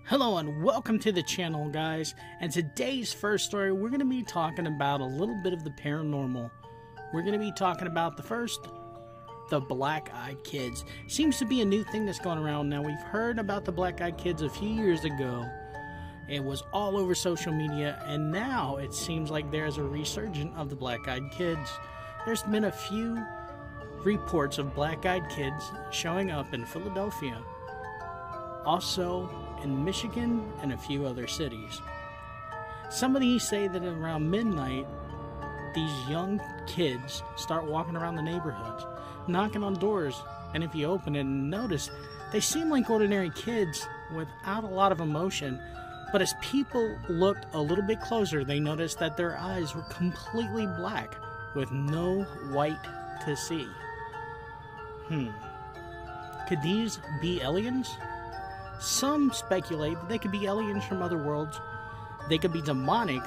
Hello and welcome to the channel, guys. And today's first story, we're going to be talking about a little bit of the paranormal. We're going to be talking about the black-eyed kids. Seems to be a new thing that's going around now. We've heard about the black-eyed kids a few years ago. It was all over social media, and now it seems like there's a resurgence of the black-eyed kids. There's been a few reports of black-eyed kids showing up in Philadelphia, also in Michigan and a few other cities. Some of these say that around midnight, these young kids start walking around the neighborhoods, knocking on doors, and if you open it and notice, they seem like ordinary kids without a lot of emotion. But as people looked a little bit closer, they noticed that their eyes were completely black with no white to see. Could these be aliens? Some speculate that they could be aliens from other worlds, they could be demonic,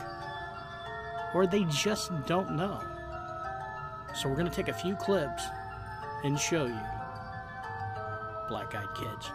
or they just don't know. So we're going to take a few clips and show you black-eyed kids.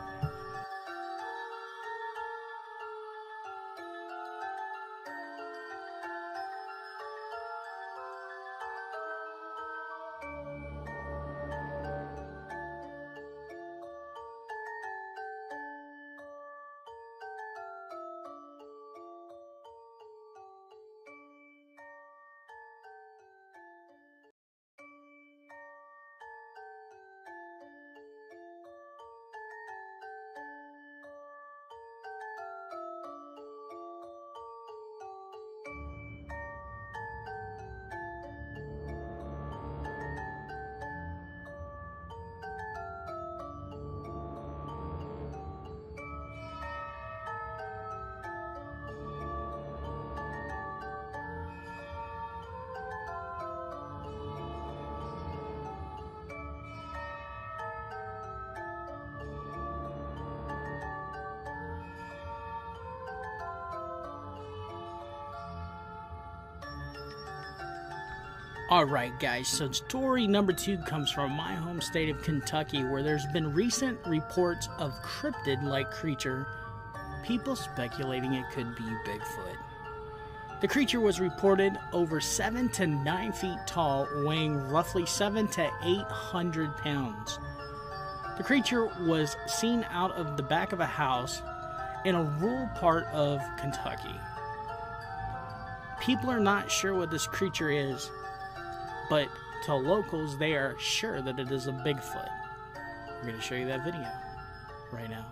Alright guys, so story number 2 comes from my home state of Kentucky, where there's been recent reports of cryptid-like creature, people speculating it could be Bigfoot. The creature was reported over 7 to 9 feet tall, weighing roughly 7 to 800 pounds. The creature was seen out of the back of a house in a rural part of Kentucky. People are not sure what this creature is, but to locals, they are sure that it is a Bigfoot. I'm going to show you that video right now.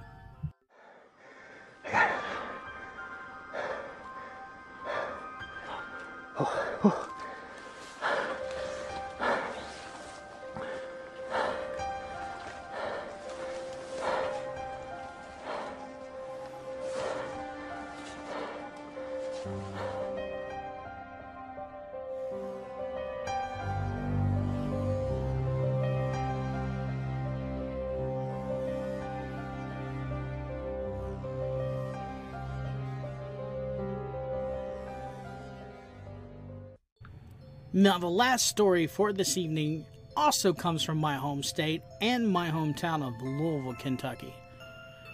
Now, the last story for this evening also comes from my home state and my hometown of Louisville, Kentucky.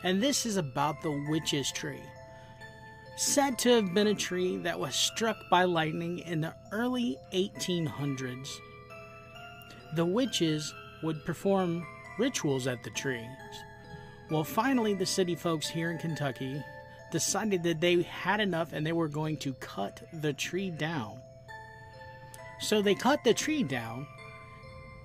And this is about the witch's tree. Said to have been a tree that was struck by lightning in the early 1800s. The witches would perform rituals at the trees. Well, finally, the city folks here in Kentucky decided that they had enough and they were going to cut the tree down. So they cut the tree down,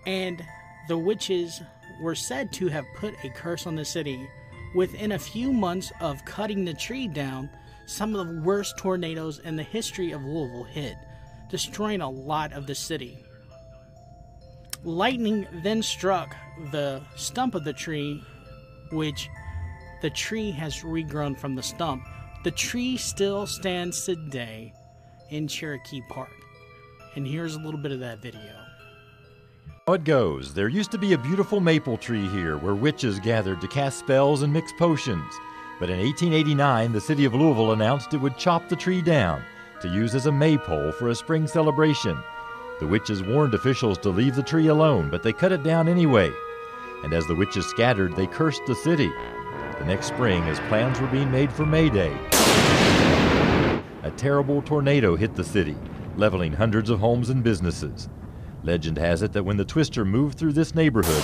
and the witches were said to have put a curse on the city. Within a few months of cutting the tree down, some of the worst tornadoes in the history of Louisville hit, destroying a lot of the city. Lightning then struck the stump of the tree, which the tree has regrown from the stump. The tree still stands today in Cherokee Park. And here's a little bit of that video. How it goes. There used to be a beautiful maple tree here where witches gathered to cast spells and mix potions. But in 1889, the city of Louisville announced it would chop the tree down to use as a maypole for a spring celebration. The witches warned officials to leave the tree alone, but they cut it down anyway. And as the witches scattered, they cursed the city. The next spring, as plans were being made for May Day, a terrible tornado hit the city, leveling hundreds of homes and businesses. Legend has it that when the twister moved through this neighborhood,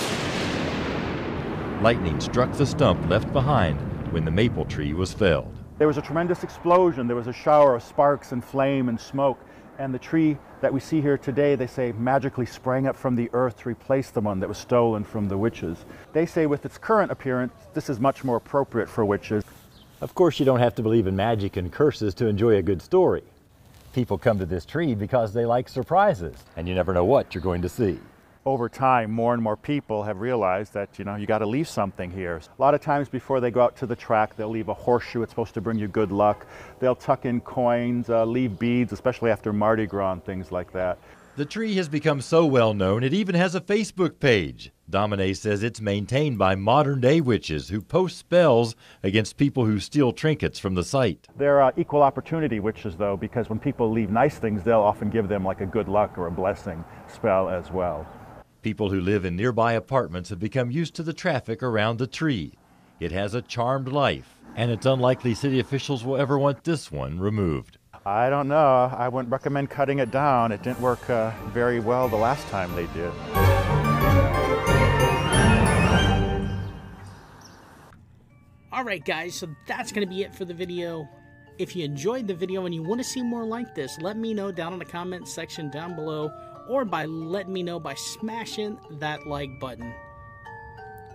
lightning struck the stump left behind when the maple tree was felled. There was a tremendous explosion. There was a shower of sparks and flame and smoke. And the tree that we see here today, they say, magically sprang up from the earth to replace the one that was stolen from the witches. They say with its current appearance, this is much more appropriate for witches. Of course, you don't have to believe in magic and curses to enjoy a good story. People come to this tree because they like surprises, and you never know what you're going to see. Over time, more and more people have realized that, you got to leave something here. A lot of times before they go out to the track, they'll leave a horseshoe. It's supposed to bring you good luck. They'll tuck in coins, leave beads, especially after Mardi Gras and things like that. The tree has become so well known, it even has a Facebook page. Domine says it's maintained by modern-day witches who post spells against people who steal trinkets from the site. They're equal opportunity witches, though, because when people leave nice things, they'll often give them like a good luck or a blessing spell as well. People who live in nearby apartments have become used to the traffic around the tree. It has a charmed life, and it's unlikely city officials will ever want this one removed. I don't know. I wouldn't recommend cutting it down. It didn't work very well the last time they did. Alright guys, so that's going to be it for the video. If you enjoyed the video and you want to see more like this, let me know down in the comments section down below, or by letting me know by smashing that like button.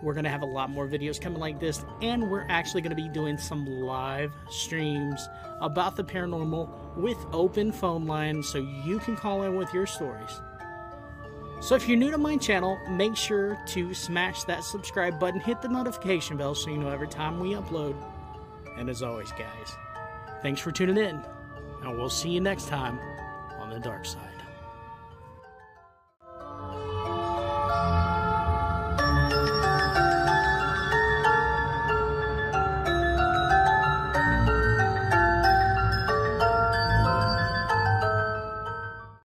We're going to have a lot more videos coming like this, and we're actually going to be doing some live streams about the paranormal with open phone lines so you can call in with your stories. So if you're new to my channel, make sure to smash that subscribe button, hit the notification bell so you know every time we upload. And as always guys, thanks for tuning in, and we'll see you next time on the dark side.